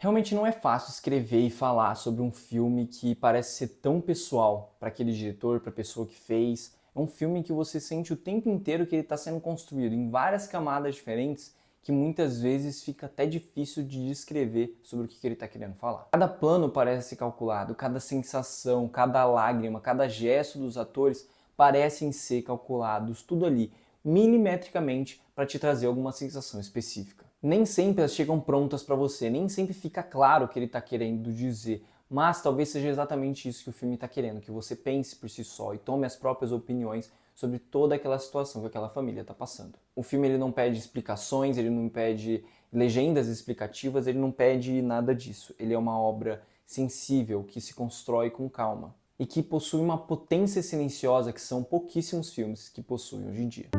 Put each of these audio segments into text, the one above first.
Realmente não é fácil escrever e falar sobre um filme que parece ser tão pessoal para aquele diretor, para a pessoa que fez. É um filme que você sente o tempo inteiro que ele está sendo construído em várias camadas diferentes que muitas vezes fica até difícil de descrever sobre o que ele está querendo falar. Cada plano parece ser calculado, cada sensação, cada lágrima, cada gesto dos atores parecem ser calculados, tudo ali, milimetricamente, para te trazer alguma sensação específica. Nem sempre elas chegam prontas para você, nem sempre fica claro o que ele está querendo dizer, mas talvez seja exatamente isso que o filme está querendo, que você pense por si só e tome as próprias opiniões sobre toda aquela situação que aquela família está passando. O filme ele não pede explicações, ele não pede legendas explicativas, ele não pede nada disso. Ele é uma obra sensível, que se constrói com calma e que possui uma potência silenciosa que são pouquíssimos filmes que possuem hoje em dia.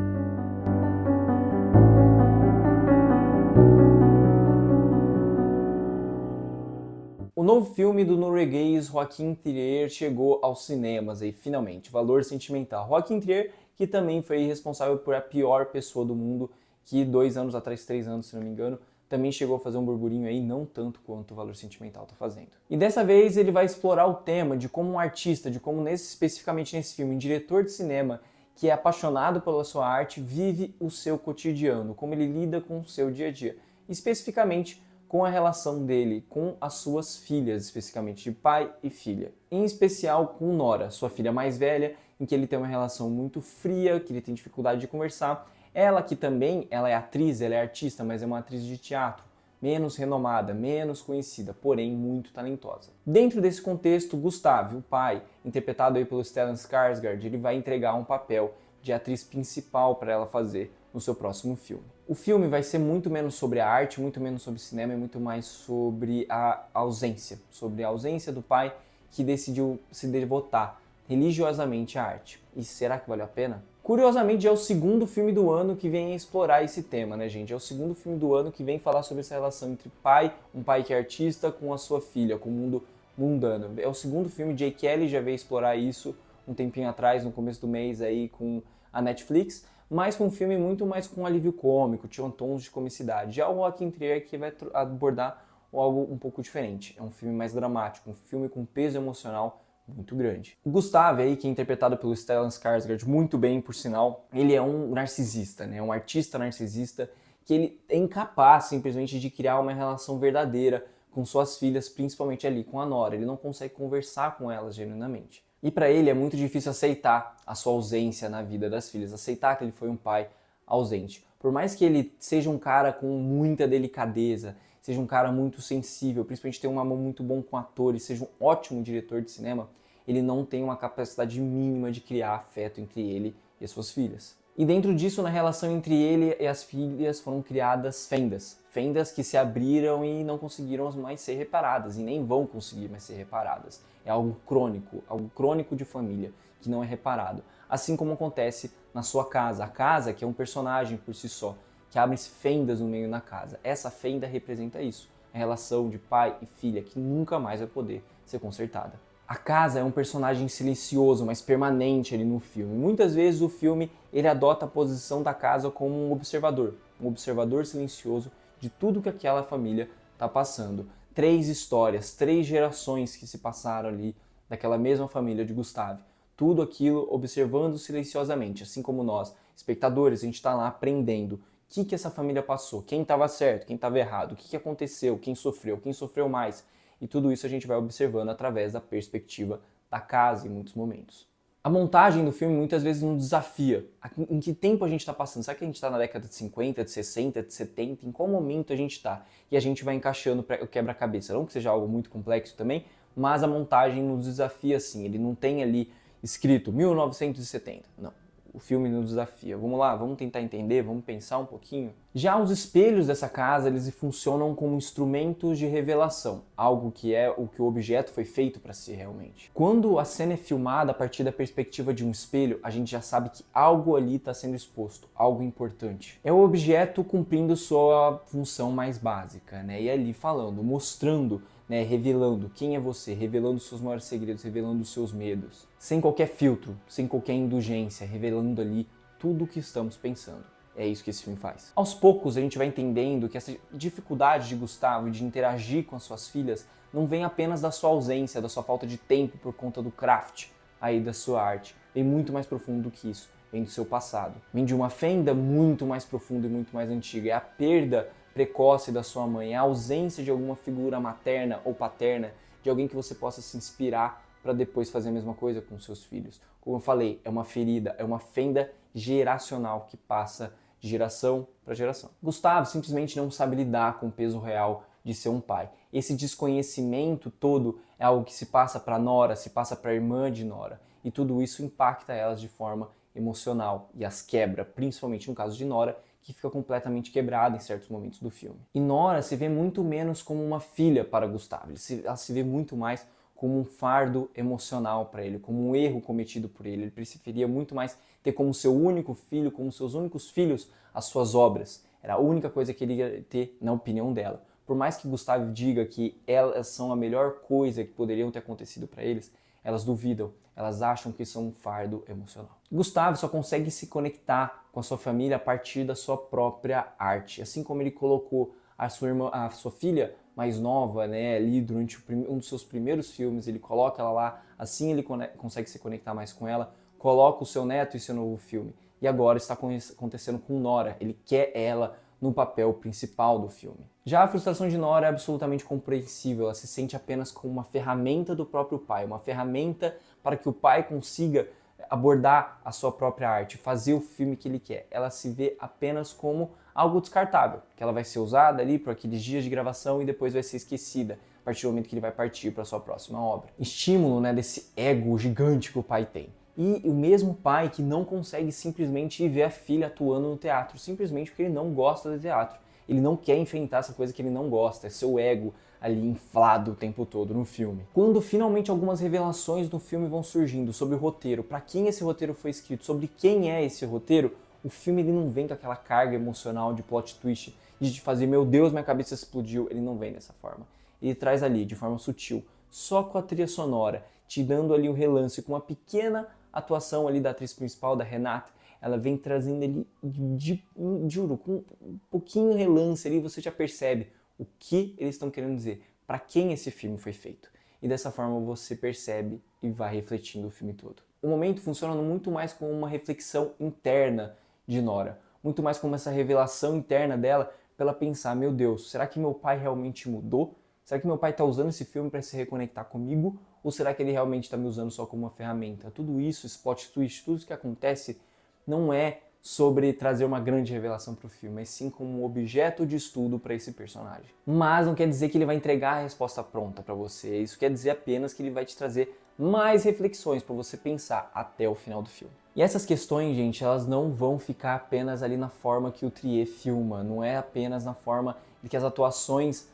O novo filme do norueguês Joaquin Trier chegou aos cinemas aí, finalmente, Valor Sentimental. Joaquin Trier, que também foi responsável por A Pior Pessoa do Mundo, que 2 anos atrás, 3 anos, se não me engano, também chegou a fazer um burburinho aí, não tanto quanto o Valor Sentimental está fazendo. E dessa vez ele vai explorar o tema de como um artista, de como especificamente nesse filme, um diretor de cinema que é apaixonado pela sua arte, vive o seu cotidiano, como ele lida com o seu dia a dia. Especificamente com a relação dele com as suas filhas, especificamente de pai e filha. Em especial com Nora, sua filha mais velha, em que ele tem uma relação muito fria, que ele tem dificuldade de conversar. Ela que também, ela é atriz, ela é artista, mas é uma atriz de teatro, menos renomada, menos conhecida, porém muito talentosa. Dentro desse contexto, Gustav, o pai, interpretado aí pelo Stellan Skarsgård, ele vai entregar um papel de atriz principal para ela fazer no seu próximo filme. O filme vai ser muito menos sobre a arte, muito menos sobre cinema e muito mais sobre a ausência do pai que decidiu se devotar religiosamente à arte. E será que valeu a pena? Curiosamente, é o segundo filme do ano que vem explorar esse tema, né, gente? É o segundo filme do ano que vem falar sobre essa relação entre um pai que é artista, com a sua filha, com o mundo mundano. É o segundo filme, Jake Kelly já veio explorar isso um tempinho atrás, no começo do mês aí com a Netflix, mas com um filme muito mais com alívio cômico, tinha tons de comicidade. Já o Joaquin Trier que vai abordar algo um pouco diferente. É um filme mais dramático, um filme com peso emocional muito grande. O Gustav aí, que é interpretado pelo Stellan Skarsgård, muito bem por sinal, ele é um narcisista, né? Um artista narcisista que ele é incapaz simplesmente de criar uma relação verdadeira com suas filhas, principalmente ali com a Nora. Ele não consegue conversar com elas genuinamente. E para ele é muito difícil aceitar a sua ausência na vida das filhas, aceitar que ele foi um pai ausente. Por mais que ele seja um cara com muita delicadeza, seja um cara muito sensível, principalmente tenha uma mão muito bom com atores, seja um ótimo diretor de cinema, ele não tem uma capacidade mínima de criar afeto entre ele e as suas filhas. E dentro disso, na relação entre ele e as filhas, foram criadas fendas. Fendas que se abriram e não conseguiram mais ser reparadas, e nem vão conseguir mais ser reparadas. É algo crônico de família, que não é reparado. Assim como acontece na sua casa. A casa, que é um personagem por si só, que abre fendas no meio da casa. Essa fenda representa isso, a relação de pai e filha, que nunca mais vai poder ser consertada. A casa é um personagem silencioso, mas permanente ali no filme. Muitas vezes o filme ele adota a posição da casa como um observador silencioso de tudo que aquela família está passando. 3 histórias, 3 gerações que se passaram ali daquela mesma família de Gustav. Tudo aquilo observando silenciosamente, assim como nós, espectadores, a gente está lá aprendendo o que essa família passou, quem estava certo, quem estava errado, o que aconteceu, quem sofreu mais. E tudo isso a gente vai observando através da perspectiva da casa em muitos momentos. A montagem do filme muitas vezes nos desafia. Em que tempo a gente está passando? Será que a gente está na década de 50, de 60, de 70? Em qual momento a gente está? E a gente vai encaixando o quebra-cabeça. Não que seja algo muito complexo também, mas a montagem nos desafia assim. Ele não tem ali escrito 1970. Não. O filme nos desafia. Vamos lá, vamos tentar entender, vamos pensar um pouquinho. Já os espelhos dessa casa, eles funcionam como instrumentos de revelação, algo que é o que o objeto foi feito para ser realmente. Quando a cena é filmada a partir da perspectiva de um espelho, a gente já sabe que algo ali está sendo exposto, algo importante. É o objeto cumprindo sua função mais básica, né? E ali falando, mostrando, né, revelando quem é você, revelando seus maiores segredos, revelando os seus medos, sem qualquer filtro, sem qualquer indulgência, revelando ali tudo o que estamos pensando. É isso que esse filme faz. Aos poucos a gente vai entendendo que essa dificuldade de Gustavo de interagir com as suas filhas não vem apenas da sua ausência, da sua falta de tempo por conta do craft aí da sua arte. Vem muito mais profundo do que isso. Vem do seu passado. Vem de uma fenda muito mais profunda e muito mais antiga. É a perda precoce da sua mãe, é a ausência de alguma figura materna ou paterna, de alguém que você possa se inspirar para depois fazer a mesma coisa com seus filhos. Como eu falei, é uma ferida, é uma fenda geracional que passa de geração para geração. Gustavo simplesmente não sabe lidar com o peso real de ser um pai. Esse desconhecimento todo é algo que se passa para Nora, se passa para a irmã de Nora, e tudo isso impacta elas de forma emocional e as quebra, principalmente no caso de Nora, que fica completamente quebrada em certos momentos do filme. E Nora se vê muito menos como uma filha para Gustavo, ela se vê muito mais como um fardo emocional para ele, como um erro cometido por ele. Ele preferia muito mais ter como seu único filho, como seus únicos filhos, as suas obras. Era a única coisa que ele ia ter na opinião dela. Por mais que Gustavo diga que elas são a melhor coisa que poderiam ter acontecido para eles, elas duvidam, elas acham que são um fardo emocional. Gustavo só consegue se conectar com a sua família a partir da sua própria arte. Assim como ele colocou a sua filha mais nova, né, ali durante um dos seus primeiros filmes, ele coloca ela lá, assim ele consegue se conectar mais com ela, coloca o seu neto em seu novo filme. E agora está acontecendo com Nora, ele quer ela no papel principal do filme. Já a frustração de Nora é absolutamente compreensível, ela se sente apenas como uma ferramenta do próprio pai, uma ferramenta para que o pai consiga abordar a sua própria arte, fazer o filme que ele quer. Ela se vê apenas como algo descartável, que ela vai ser usada ali por aqueles dias de gravação e depois vai ser esquecida a partir do momento que ele vai partir para a sua próxima obra. Estímulo, né, desse ego gigante que o pai tem. E o mesmo pai que não consegue simplesmente ir ver a filha atuando no teatro, simplesmente porque ele não gosta de teatro. Ele não quer enfrentar essa coisa que ele não gosta, é seu ego ali inflado o tempo todo no filme. Quando finalmente algumas revelações do filme vão surgindo sobre o roteiro, para quem esse roteiro foi escrito, sobre quem é esse roteiro, o filme ele não vem com aquela carga emocional de plot twist, de te fazer, meu Deus, minha cabeça explodiu. Ele não vem dessa forma. Ele traz ali, de forma sutil, só com a trilha sonora, te dando ali o relance, com uma pequena atuação ali da atriz principal, da Renate. Ela vem trazendo ali, juro, com um pouquinho relance ali, você já percebe o que eles estão querendo dizer, para quem esse filme foi feito. E dessa forma você percebe e vai refletindo o filme todo. O momento funciona muito mais como uma reflexão interna de Nora, muito mais como essa revelação interna dela, para ela pensar, meu Deus, será que meu pai realmente mudou? Será que meu pai está usando esse filme para se reconectar comigo? Ou será que ele realmente está me usando só como uma ferramenta? Tudo isso, esse plot twist, tudo isso que acontece não é sobre trazer uma grande revelação para o filme, mas sim como um objeto de estudo para esse personagem. Mas não quer dizer que ele vai entregar a resposta pronta para você, isso quer dizer apenas que ele vai te trazer mais reflexões para você pensar até o final do filme. E essas questões, gente, elas não vão ficar apenas ali na forma que o Trier filma, não é apenas na forma de que as atuações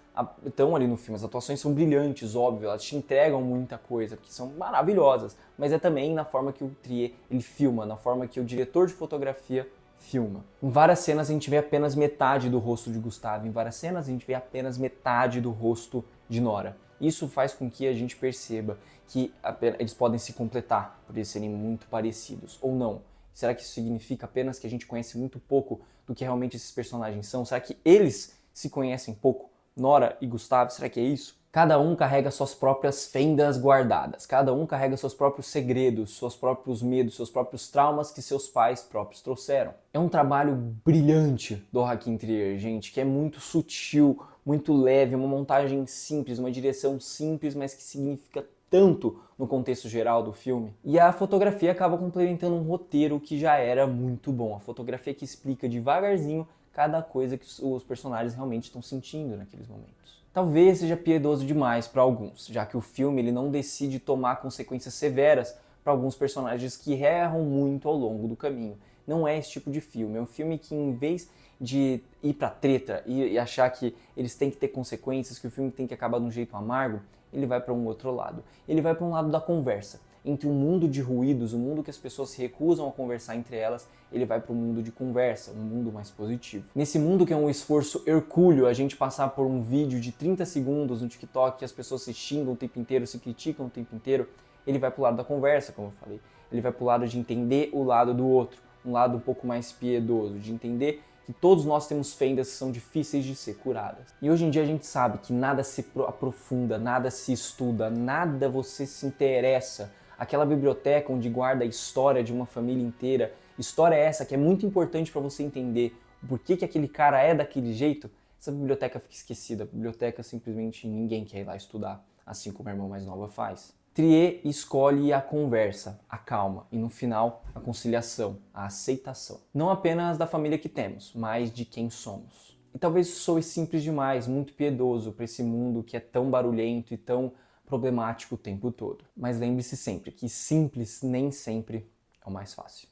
estão ali no filme. As atuações são brilhantes, óbvio, elas te entregam muita coisa, porque são maravilhosas, mas é também na forma que o Trier ele filma, na forma que o diretor de fotografia filma. Em várias cenas a gente vê apenas metade do rosto de Gustavo, em várias cenas a gente vê apenas metade do rosto de Nora. Isso faz com que a gente perceba que eles podem se completar, por eles serem muito parecidos, ou não. Será que isso significa apenas que a gente conhece muito pouco do que realmente esses personagens são? Será que eles se conhecem pouco? Nora e Gustavo, será que é isso? Cada um carrega suas próprias fendas guardadas, cada um carrega seus próprios segredos, seus próprios medos, seus próprios traumas que seus pais próprios trouxeram. É um trabalho brilhante do Joaquin Trier, gente, que é muito sutil, muito leve, uma montagem simples, uma direção simples, mas que significa tanto no contexto geral do filme. E a fotografia acaba complementando um roteiro que já era muito bom. A fotografia que explica devagarzinho cada coisa que os personagens realmente estão sentindo naqueles momentos. Talvez seja piedoso demais para alguns, já que o filme ele não decide tomar consequências severas para alguns personagens que erram muito ao longo do caminho. Não é esse tipo de filme, é um filme que em vez de ir pra treta e achar que eles têm que ter consequências, que o filme tem que acabar de um jeito amargo, ele vai para um outro lado. Ele vai para um lado da conversa. Entre um mundo de ruídos, um mundo que as pessoas se recusam a conversar entre elas, ele vai para um mundo de conversa, um mundo mais positivo. Nesse mundo que é um esforço hercúleo, a gente passar por um vídeo de 30 segundos no TikTok que as pessoas se xingam o tempo inteiro, se criticam o tempo inteiro, ele vai para o lado da conversa, como eu falei. Ele vai para o lado de entender o lado do outro. um lado um pouco mais piedoso, de entender que todos nós temos fendas que são difíceis de ser curadas. E hoje em dia a gente sabe que nada se aprofunda, nada se estuda, nada você se interessa. Aquela biblioteca onde guarda a história de uma família inteira, história essa que é muito importante para você entender o porquê que aquele cara é daquele jeito, essa biblioteca fica esquecida. A biblioteca simplesmente ninguém quer ir lá estudar, assim como a irmã mais nova faz. Trier escolhe a conversa, a calma e no final a conciliação, a aceitação. Não apenas da família que temos, mas de quem somos. E talvez soe simples demais, muito piedoso para esse mundo que é tão barulhento e tão problemático o tempo todo. Mas lembre-se sempre que simples nem sempre é o mais fácil.